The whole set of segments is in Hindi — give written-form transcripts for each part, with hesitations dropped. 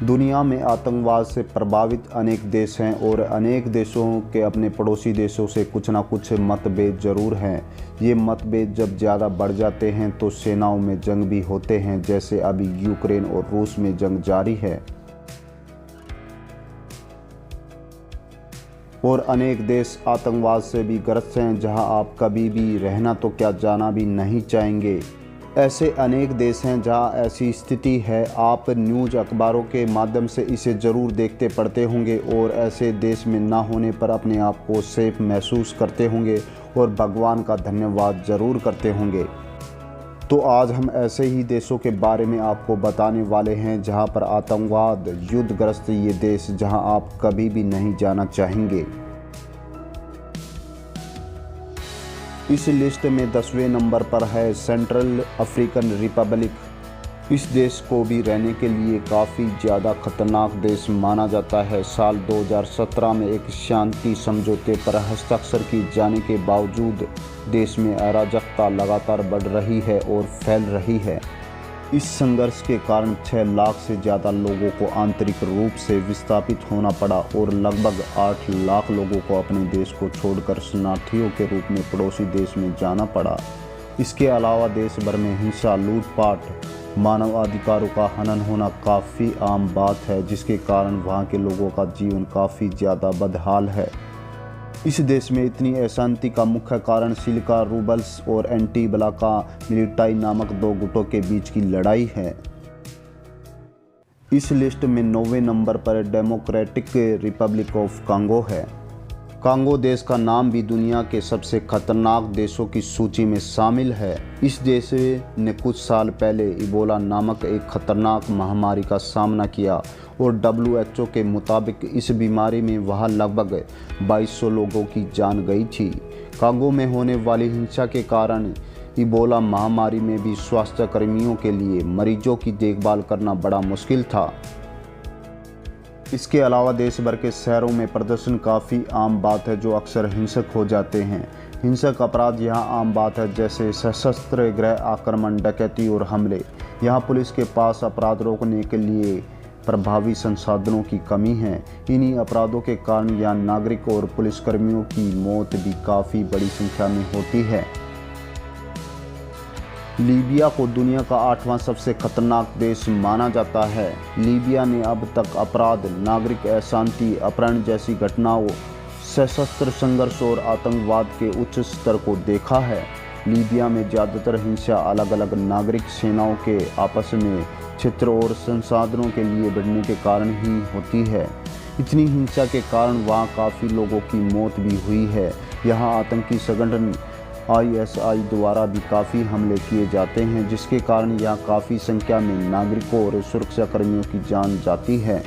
दुनिया में आतंकवाद से प्रभावित अनेक देश हैं और अनेक देशों के अपने पड़ोसी देशों से कुछ ना कुछ मतभेद ज़रूर हैं। ये मतभेद जब ज़्यादा बढ़ जाते हैं तो सेनाओं में जंग भी होते हैं, जैसे अभी यूक्रेन और रूस में जंग जारी है। और अनेक देश आतंकवाद से भी ग्रस्त हैं, जहां आप कभी भी रहना तो क्या जाना भी नहीं चाहेंगे। ऐसे अनेक देश हैं जहां ऐसी स्थिति है, आप न्यूज़ अखबारों के माध्यम से इसे ज़रूर देखते पढ़ते होंगे और ऐसे देश में ना होने पर अपने आप को सेफ महसूस करते होंगे और भगवान का धन्यवाद ज़रूर करते होंगे। तो आज हम ऐसे ही देशों के बारे में आपको बताने वाले हैं जहां पर आतंकवाद युद्धग्रस्त ये देश, जहां आप कभी भी नहीं जाना चाहेंगे। इस लिस्ट में 10वें नंबर पर है सेंट्रल अफ्रीकन रिपब्लिक। इस देश को भी रहने के लिए काफ़ी ज़्यादा खतरनाक देश माना जाता है। साल 2017 में एक शांति समझौते पर हस्ताक्षर किए जाने के बावजूद देश में अराजकता लगातार बढ़ रही है और फैल रही है। इस संघर्ष के कारण 6 लाख से ज़्यादा लोगों को आंतरिक रूप से विस्थापित होना पड़ा और लगभग 8 लाख लोगों को अपने देश को छोड़कर शरणार्थियों के रूप में पड़ोसी देश में जाना पड़ा। इसके अलावा देश भर में हिंसा, लूटपाट, मानवाधिकारों का हनन होना काफ़ी आम बात है, जिसके कारण वहाँ के लोगों का जीवन काफ़ी ज़्यादा बदहाल है। इस देश में इतनी अशांति का मुख्य कारण सिल्का रूबल्स और एंटीबला का मिलिटाई नामक 2 गुटों के बीच की लड़ाई है। इस लिस्ट में 9वें नंबर पर डेमोक्रेटिक रिपब्लिक ऑफ कांगो है। कांगो देश का नाम भी दुनिया के सबसे खतरनाक देशों की सूची में शामिल है। इस देश ने कुछ साल पहले इबोला नामक एक खतरनाक महामारी का सामना किया और WHO के मुताबिक इस बीमारी में वहाँ लगभग 2200 लोगों की जान गई थी। कांगो में होने वाली हिंसा के कारण इबोला महामारी में भी स्वास्थ्य कर्मियों के लिए मरीजों की देखभाल करना बड़ा मुश्किल था। इसके अलावा देश भर के शहरों में प्रदर्शन काफ़ी आम बात है, जो अक्सर हिंसक हो जाते हैं। हिंसक अपराध यहाँ आम बात है, जैसे सशस्त्र गृह आक्रमण, डकैती और हमले। यहाँ पुलिस के पास अपराध रोकने के लिए प्रभावी संसाधनों की कमी है। इन्हीं अपराधों के कारण यहाँ नागरिक और पुलिसकर्मियों की मौत भी काफ़ी बड़ी संख्या में होती है। लीबिया को दुनिया का 8वां सबसे खतरनाक देश माना जाता है। लीबिया ने अब तक अपराध, नागरिक अशांति, अपहरण जैसी घटनाओं, सशस्त्र संघर्ष और आतंकवाद के उच्च स्तर को देखा है। लीबिया में ज़्यादातर हिंसा अलग अलग नागरिक सेनाओं के आपस में क्षेत्र और संसाधनों के लिए बढ़ने के कारण ही होती है। इतनी हिंसा के कारण वहाँ काफ़ी लोगों की मौत भी हुई है। यहाँ आतंकी संगठन ISI द्वारा भी काफ़ी हमले किए जाते हैं, जिसके कारण यहाँ काफ़ी संख्या में नागरिकों और सुरक्षाकर्मियों की जान जाती है।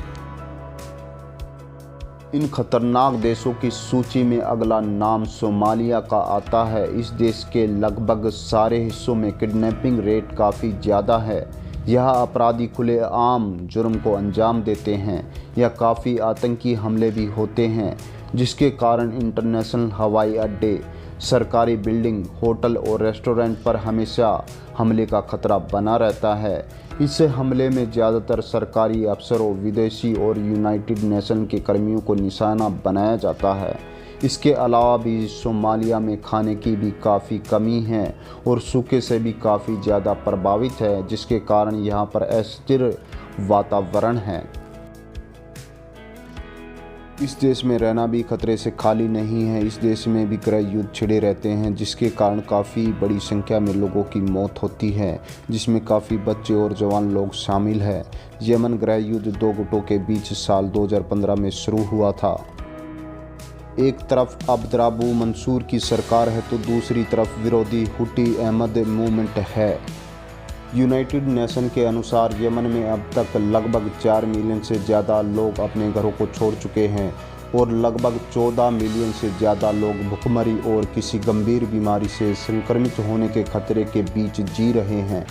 इन खतरनाक देशों की सूची में अगला नाम सोमालिया का आता है। इस देश के लगभग सारे हिस्सों में किडनैपिंग रेट काफ़ी ज़्यादा है। यह अपराधी खुलेआम जुर्म को अंजाम देते हैं। यह काफ़ी आतंकी हमले भी होते हैं, जिसके कारण इंटरनेशनल हवाई अड्डे, सरकारी बिल्डिंग, होटल और रेस्टोरेंट पर हमेशा हमले का खतरा बना रहता है। इस हमले में ज़्यादातर सरकारी अफसरों, विदेशी और यूनाइटेड नेशन के कर्मियों को निशाना बनाया जाता है। इसके अलावा भी सोमालिया में खाने की भी काफ़ी कमी है और सूखे से भी काफ़ी ज़्यादा प्रभावित है, जिसके कारण यहाँ पर अस्थिर वातावरण है। इस देश में रहना भी खतरे से खाली नहीं है। इस देश में भी गृह युद्ध छिड़े रहते हैं, जिसके कारण काफ़ी बड़ी संख्या में लोगों की मौत होती है, जिसमें काफ़ी बच्चे और जवान लोग शामिल हैं। यमन गृह युद्ध 2 गुटों के बीच साल 2015 में शुरू हुआ था। एक तरफ अब्दराबू मंसूर की सरकार है तो दूसरी तरफ विरोधी हुटी अहमद मूवमेंट है। यूनाइटेड नेशन के अनुसार यमन में अब तक लगभग 4 मिलियन से ज़्यादा लोग अपने घरों को छोड़ चुके हैं और लगभग 14 मिलियन से ज़्यादा लोग भुखमरी और किसी गंभीर बीमारी से संक्रमित होने के खतरे के बीच जी रहे हैं।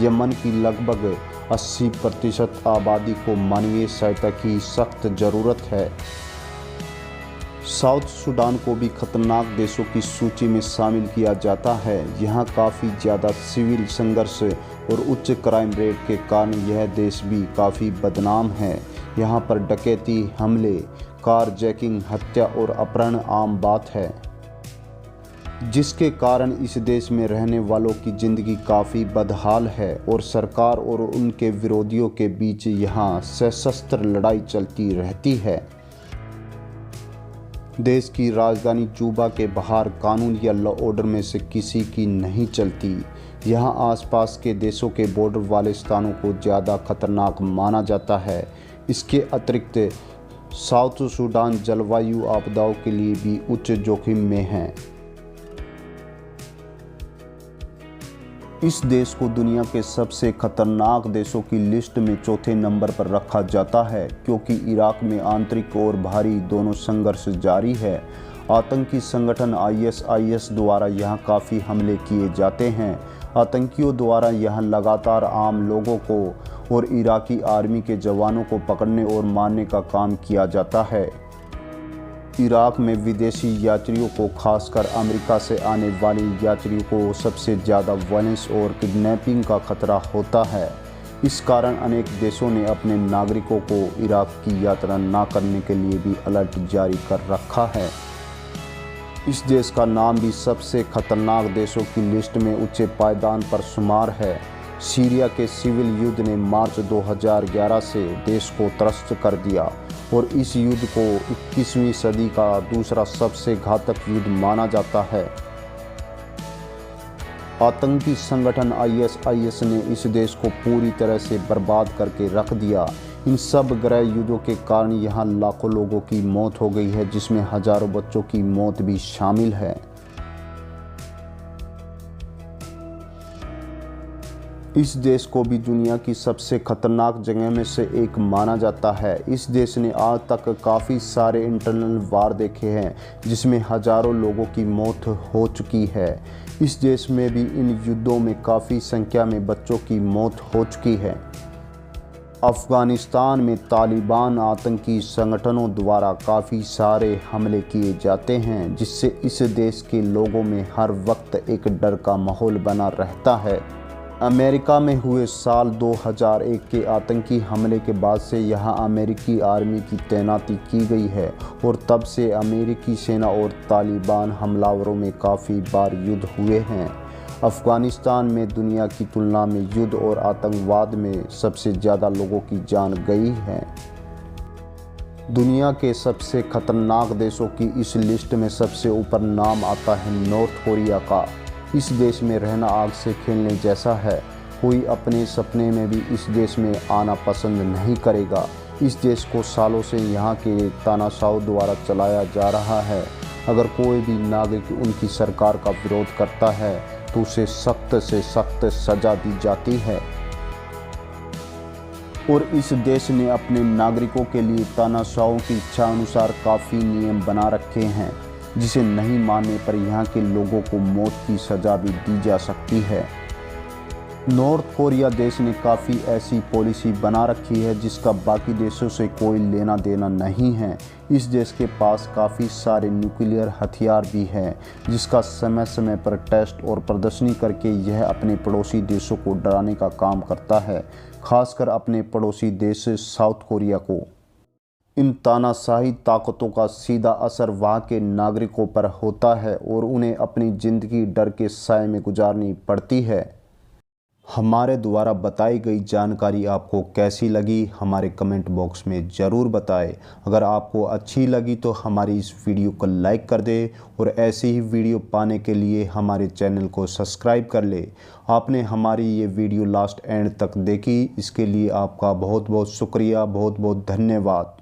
यमन की लगभग 80% आबादी को मानवीय सहायता की सख्त ज़रूरत है। साउथ सूडान को भी खतरनाक देशों की सूची में शामिल किया जाता है। यहाँ काफ़ी ज़्यादा सिविल संघर्ष और उच्च क्राइम रेट के कारण यह देश भी काफ़ी बदनाम है। यहाँ पर डकैती, हमले, कारजैकिंग, हत्या और अपहरण आम बात है, जिसके कारण इस देश में रहने वालों की ज़िंदगी काफ़ी बदहाल है और सरकार और उनके विरोधियों के बीच यहाँ सशस्त्र लड़ाई चलती रहती है। देश की राजधानी जूबा के बाहर कानून या लॉ ऑर्डर में से किसी की नहीं चलती। यहाँ आसपास के देशों के बॉर्डर वाले स्थानों को ज़्यादा खतरनाक माना जाता है। इसके अतिरिक्त साउथ सूडान जलवायु आपदाओं के लिए भी उच्च जोखिम में है। इस देश को दुनिया के सबसे खतरनाक देशों की लिस्ट में चौथे नंबर पर रखा जाता है, क्योंकि इराक में आंतरिक और बाहरी दोनों संघर्ष जारी है। आतंकी संगठन ISIS द्वारा यहाँ काफ़ी हमले किए जाते हैं। आतंकियों द्वारा यहाँ लगातार आम लोगों को और इराकी आर्मी के जवानों को पकड़ने और मारने का काम किया जाता है। इराक में विदेशी यात्रियों को, खासकर अमेरिका से आने वाले यात्रियों को सबसे ज़्यादा वायलेंस और किडनैपिंग का खतरा होता है। इस कारण अनेक देशों ने अपने नागरिकों को इराक की यात्रा न करने के लिए भी अलर्ट जारी कर रखा है। इस देश का नाम भी सबसे खतरनाक देशों की लिस्ट में ऊंचे पायदान पर शुमार है। सीरिया के सिविल युद्ध ने मार्च 2011 से देश को त्रस्त कर दिया और इस युद्ध को 21वीं सदी का दूसरा सबसे घातक युद्ध माना जाता है। आतंकी संगठन ISIS ने इस देश को पूरी तरह से बर्बाद करके रख दिया। इन सब गृह युद्धों के कारण यहाँ लाखों लोगों की मौत हो गई है, जिसमें हजारों बच्चों की मौत भी शामिल है। इस देश को भी दुनिया की सबसे खतरनाक जगह में से एक माना जाता है। इस देश ने आज तक काफ़ी सारे इंटरनल वार देखे हैं, जिसमें हजारों लोगों की मौत हो चुकी है। इस देश में भी इन युद्धों में काफ़ी संख्या में बच्चों की मौत हो चुकी है। अफ़गानिस्तान में तालिबान आतंकी संगठनों द्वारा काफ़ी सारे हमले किए जाते हैं, जिससे इस देश के लोगों में हर वक्त एक डर का माहौल बना रहता है। अमेरिका में हुए साल 2001 के आतंकी हमले के बाद से यहाँ अमेरिकी आर्मी की तैनाती की गई है और तब से अमेरिकी सेना और तालिबान हमलावरों में काफ़ी बार युद्ध हुए हैं। अफ़गानिस्तान में दुनिया की तुलना में युद्ध और आतंकवाद में सबसे ज़्यादा लोगों की जान गई है। दुनिया के सबसे खतरनाक देशों की इस लिस्ट में सबसे ऊपर नाम आता है नॉर्थ कोरिया का। इस देश में रहना आग से खेलने जैसा है। कोई अपने सपने में भी इस देश में आना पसंद नहीं करेगा। इस देश को सालों से यहाँ के तानाशाह द्वारा चलाया जा रहा है। अगर कोई भी नागरिक उनकी सरकार का विरोध करता है तो उसे सख्त से सख्त सज़ा दी जाती है। और इस देश ने अपने नागरिकों के लिए तानाशाहों की इच्छा अनुसार काफ़ी नियम बना रखे हैं, जिसे नहीं मानने पर यहाँ के लोगों को मौत की सज़ा भी दी जा सकती है। नॉर्थ कोरिया देश ने काफ़ी ऐसी पॉलिसी बना रखी है जिसका बाकी देशों से कोई लेना देना नहीं है। इस देश के पास काफ़ी सारे न्यूक्लियर हथियार भी हैं, जिसका समय समय पर टेस्ट और प्रदर्शनी करके यह अपने पड़ोसी देशों को डराने का काम करता है, खासकर अपने पड़ोसी देश साउथ कोरिया को। इन तानाशाही ताकतों का सीधा असर वहाँ के नागरिकों पर होता है और उन्हें अपनी ज़िंदगी डर के साए में गुजारनी पड़ती है। हमारे द्वारा बताई गई जानकारी आपको कैसी लगी हमारे कमेंट बॉक्स में ज़रूर बताएं। अगर आपको अच्छी लगी तो हमारी इस वीडियो को लाइक कर दें और ऐसी ही वीडियो पाने के लिए हमारे चैनल को सब्सक्राइब कर ले। आपने हमारी ये वीडियो लास्ट एंड तक देखी, इसके लिए आपका बहुत बहुत शुक्रिया, बहुत बहुत धन्यवाद।